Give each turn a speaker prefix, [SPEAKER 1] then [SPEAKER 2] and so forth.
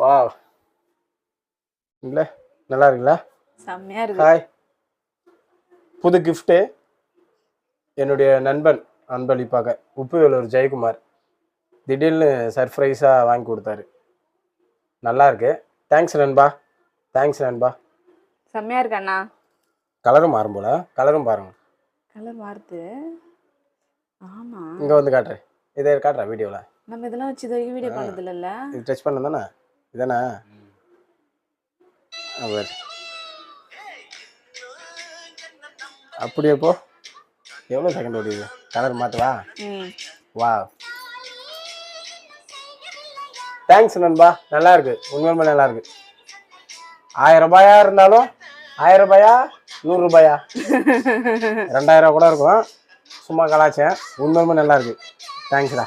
[SPEAKER 1] Wow இல்ல நல்லா இருக்குல்ல?
[SPEAKER 2] செம்மையா இருக்கு.
[SPEAKER 1] ஹாய். புது கிஃப்ட்டு என்னுடைய நண்பன் அன்பளிப்பாக உப்புவேலூர் ஜெயக்குமார் திடீர்னு சர்ப்ரைஸாக வாங்கி கொடுத்தாரு. நல்லா இருக்கு. தேங்க்ஸ் நண்பா. தேங்க்ஸ் நண்பா.
[SPEAKER 2] செம்மையா இருக்கு அண்ணா.
[SPEAKER 1] கலரும் மாறும் போல. கலரும் பாருங்க.
[SPEAKER 2] கலர் மாறுது. ஆமா.
[SPEAKER 1] இங்கே வந்து காட்டுறேன். இதை காட்டுறேன் வீடியோவில்.
[SPEAKER 2] நம்ம இதெல்லாம் வச்சு இது வீடியோ பண்ணது இல்லைல்ல.
[SPEAKER 1] இது டச் பண்ண தானே இதானே? அப்படியே போ. எவ்வளோ செகண்ட் ஓடிது? கலர் மாற்றுவா. வா தேங்க்ஸ் நண்பா. நல்லா இருக்கு. உண்மையுமே நல்லா இருக்கு. 1000 ரூபாயா இருந்தாலும் 1000 ரூபாயா 100 ரூபாயா 2000 கூட இருக்கும். சும்மா கலாச்சேன். உண்மையுமே நல்லா இருக்கு. தேங்க்ஸ்டா.